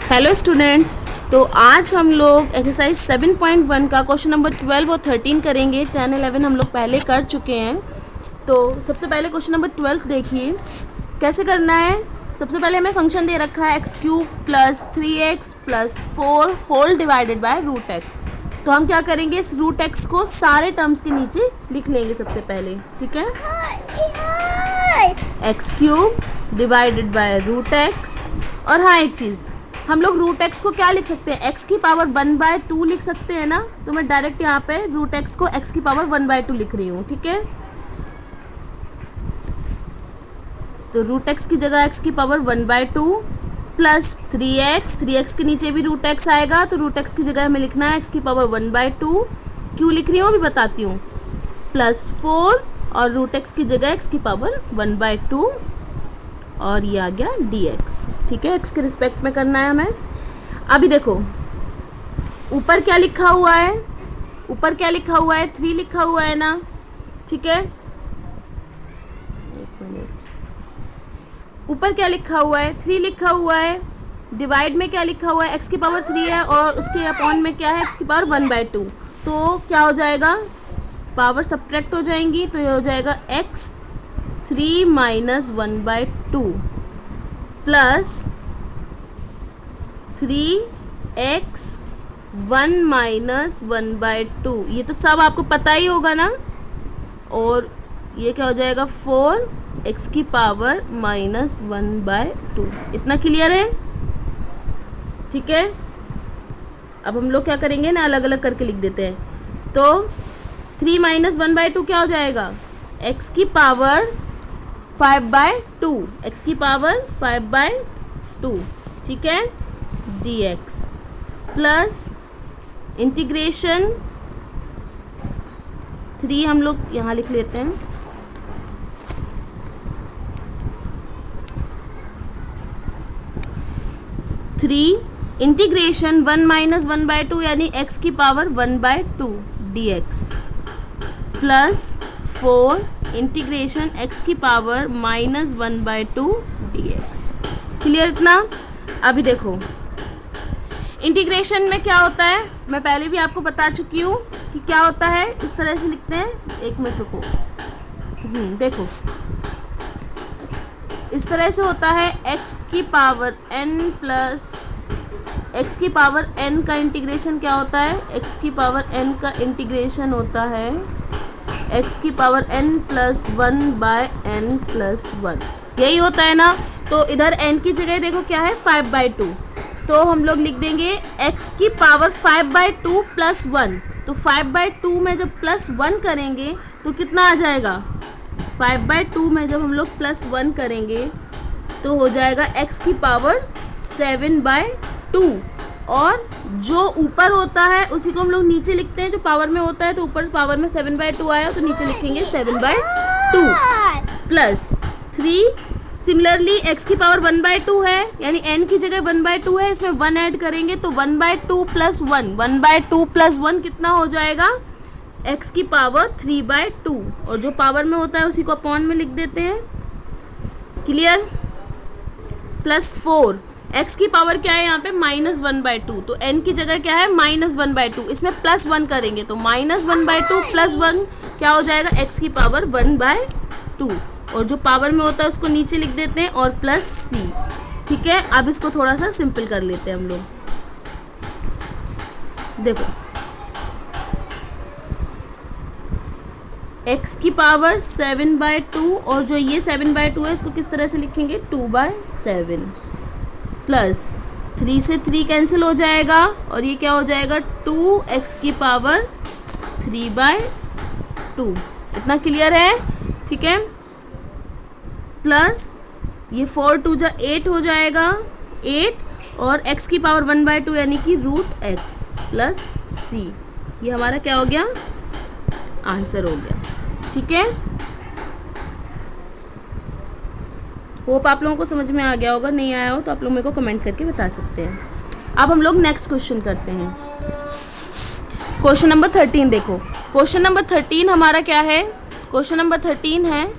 Hello students, तो आज हम लोग एक्सरसाइज 7.1 का क्वेश्चन नंबर 12 और 13 करेंगे। 10, 11 हम लोग पहले कर चुके हैं। तो सबसे पहले क्वेश्चन नंबर 12 देखिए कैसे करना है। सबसे पहले हमें फंक्शन दे रखा है x³ plus 3x plus 4 whole divided by root x. तो हम क्या करेंगे, इस रूट एक्स को सारे टर्म्स के नीचे लिख लेंगे सबसे पहले। ठीक है, x³ divided by root x. और हाँ, एक चीज़, हम लोग रूट एक्स को क्या लिख सकते हैं, x की पावर 1/2 लिख सकते हैं ना। तो मैं डायरेक्ट यहाँ पे रूट एक्स को x की पावर 1/2 लिख रही हूँ। ठीक है, तो रूट एक्स की जगह x की पावर 1/2 प्लस 3x के नीचे भी रूट एक्स आएगा, तो रूट एक्स की जगह हमें लिखना है x की पावर 1/2। क्यों लिख रही हूँ अभी बताती हूँ। प्लस 4 और रूट एक्स की जगह x की पावर 1/2 और ये आ गया dx। ठीक है, x के रिस्पेक्ट में करना है हमें। अभी देखो ऊपर क्या लिखा हुआ है, ऊपर क्या लिखा हुआ है, 3 लिखा हुआ है ना। ठीक है, एक मिनट, ऊपर क्या लिखा हुआ है, 3 लिखा हुआ है। डिवाइड में क्या लिखा हुआ है, x की पावर 3 है और उसके अपॉन में क्या है, x की पावर 1/2। तो क्या हो जाएगा, पावर सब्ट्रैक्ट हो जाएंगी, तो ये हो जाएगा x3 minus 1/2 plus 3x 1 minus 1/2। ये तो सब आपको पता ही होगा ना। और ये क्या हो जाएगा, 4x की पावर माइनस 1/2। इतना क्लियर है। ठीक है, अब हम लोग क्या करेंगे ना, अलग अलग करके लिख देते हैं। तो 3 माइनस 1/2 क्या हो जाएगा, x की पावर 5/2, x की पावर 5/2। ठीक है, dx प्लस इंटीग्रेशन 3 हम लोग यहाँ लिख लेते हैं, इंटीग्रेशन 1 माइनस 1/2 यानी x की power 1/2 dx plus 4 integration x की पावर माइनस 1/2 dx। क्लियर इतना। अभी देखो इंटीग्रेशन में क्या होता है, मैं पहले भी आपको बता चुकी हूँ कि क्या होता है। इस तरह से लिखते हैं, एक मिनट रुको। देखो इस तरह से होता है, x की पावर n प्लस x की पावर n का इंटीग्रेशन क्या होता है, x की पावर n का इंटीग्रेशन होता है x की power n plus 1/n plus 1। यही होता है ना। तो इधर n की जगह देखो क्या है, 5/2। तो हम लोग लिख देंगे x की पावर 5/2 प्लस 1। तो 5/2 में जब प्लस 1 करेंगे तो कितना आ जाएगा, 5/2 में जब हम लोग प्लस 1 करेंगे तो हो जाएगा x की पावर 7/2। और जो ऊपर होता है उसी को हम लोग नीचे लिखते हैं। जो पावर में होता है तो ऊपर पावर में 7/2 आया तो नीचे लिखेंगे 7/2 प्लस 3। सिमिलरली x की पावर 1/2 है यानी n की जगह 1/2 है, इसमें 1 ऐड करेंगे तो 1/2 प्लस 1, 1/2 प्लस 1 कितना हो जाएगा, x की पावर 3/2। और जो पावर में होता है उसी को अपॉन में लिख देते हैं। क्लियर। प्लस 4, x की पावर क्या है यहाँ पे, माइनस 1/2। तो n की जगह क्या है, माइनस 1/2, इसमें प्लस 1 करेंगे तो माइनस 1/2 प्लस 1 क्या हो जाएगा, x की पावर 1/2। और जो पावर में होता है उसको नीचे लिख देते हैं और प्लस c। ठीक है, अब इसको थोड़ा सा सिंपल कर लेते हैं हम लोग। देखो x की पावर 7/2 और जो ये 7/2 है इसको किस तरह से लिखेंगे, 2/7 प्लस 3 से 3 कैंसिल हो जाएगा और ये क्या हो जाएगा, 2x की पावर 3/2। इतना क्लियर है। ठीक है, प्लस ये 4 2 जा 8 हो जाएगा, 8 और x की पावर 1/2 यानी कि रूट x प्लस c। ये हमारा क्या हो गया, आंसर हो गया। ठीक है, होप आप लोगों को समझ में आ गया होगा। नहीं आया हो तो आप लोग मेरे को कमेंट करके बता सकते हैं। अब हम लोग नेक्स्ट क्वेश्चन करते हैं। क्वेश्चन नंबर 13 देखो। क्वेश्चन नंबर 13 हमारा क्या है, क्वेश्चन नंबर 13 है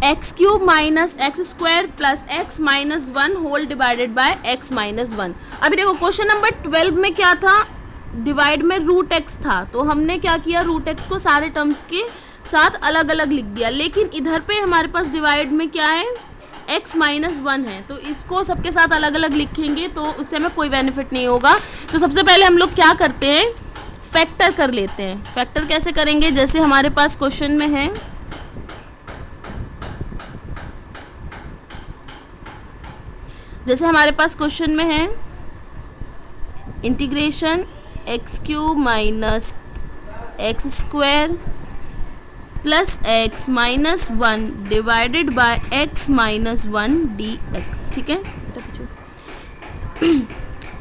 x cube minus x square plus x minus one whole divided by x minus one. अभी देखो क्वेश्चन नंबर 12 में क्या था, डिवाइड में रूट एक्स था, तो हमने क्या किया, रूट एक्स को सारे टर्म्स के साथ अलग अलग लिख दिया। लेकिन इधर पे हमारे पास डिवाइड में क्या है, x माइनस वन है, तो इसको सबके साथ अलग अलग लिखेंगे तो उससे हमें कोई बेनिफिट नहीं होगा। तो सबसे पहले हम लोग क्या करते हैं, फैक्टर कर लेते हैं। फैक्टर कैसे करेंगे, जैसे हमारे पास क्वेश्चन में है, integration x cube minus x square plus x minus one divided by x minus one D x. ठीक है,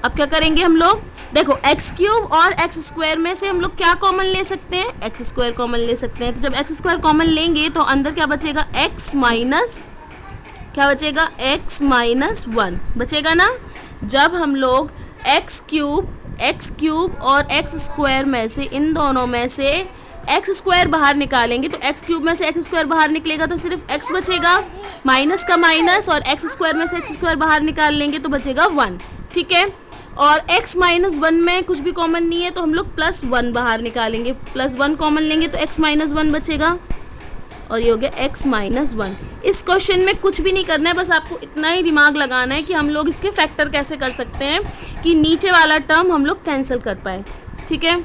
अब क्या करेंगे हम लोग, देखो एक्स क्यूब और एक्स स्क्वायर में से हम लोग क्या कॉमन ले सकते हैं, एक्स स्क्वायर कॉमन ले सकते हैं। तो जब एक्स स्क्वायर कॉमन लेंगे तो अंदर क्या बचेगा, एक्स माइनस वन बचेगा ना। जब हम लोग एक्स क्यूब और एक्स स्क्वायर में से, इन दोनों में से एक्स स्क्वायर बाहर निकालेंगे तो एक्स क्यूब में से एक्स स्क्वायर बाहर निकलेगा तो सिर्फ एक्स बचेगा, माइनस का माइनस, और एक्स स्क्वायर में से एक्स स्क्वायर बाहर निकाल लेंगे तो बचेगा वन। ठीक है, और x माइनस वन में कुछ भी कॉमन नहीं है तो हम लोग प्लस वन बाहर निकालेंगे, प्लस वन कॉमन लेंगे तो x माइनस वन बचेगा, और ये हो गया x माइनस वन। इस क्वेश्चन में कुछ भी नहीं करना है, बस आपको इतना ही दिमाग लगाना है कि हम लोग इसके फैक्टर कैसे कर सकते हैं कि नीचे वाला टर्म हम लोग कैंसिल कर पाए। ठीक है,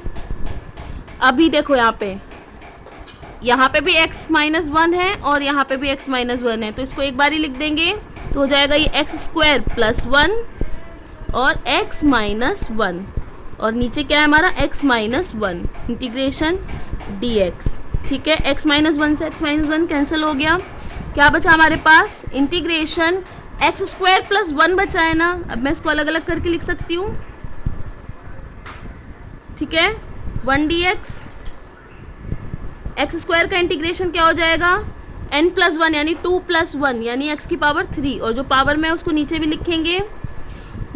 अभी देखो यहाँ पे भी x माइनस वन है और यहाँ पे भी x माइनस वन है, तो इसको एक बार ही लिख देंगे तो हो जाएगा ये एक्स स्क्वायर प्लस वन और x माइनस वन, और नीचे क्या है हमारा x minus one integration dx। ठीक है, x माइनस वन से x माइनस वन कैंसिल हो गया, क्या बचा हमारे पास, integration x square plus one बचा है ना। अब मैं इसको अलग अलग करके लिख सकती हूँ। ठीक है, वन डी एक्स स्क्वायर का इंटीग्रेशन क्या हो जाएगा, n प्लस वन यानी 2 प्लस वन यानी x की पावर 3, और जो पावर में उसको नीचे भी लिखेंगे।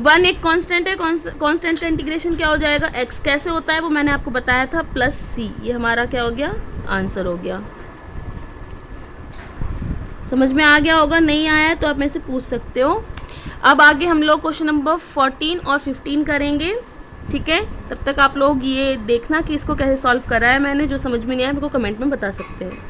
वन एक कांस्टेंट है, कांस्टेंट का इंटीग्रेशन क्या हो जाएगा, x कैसे होता है वो मैंने आपको बताया था, प्लस c, ये हमारा क्या हो गया, आंसर हो गया। समझ में आ गया होगा, नहीं आया तो आप मेरे से पूछ सकते हो। अब आगे हम लोग क्वेश्चन नंबर 14 और 15 करेंगे। ठीक है, तब तक आप लोग ये देखना कि इसको कैसे सॉल्व करा है मैंने, जो समझ में नहीं आया मेरे को कमेंट में बता सकते हैं।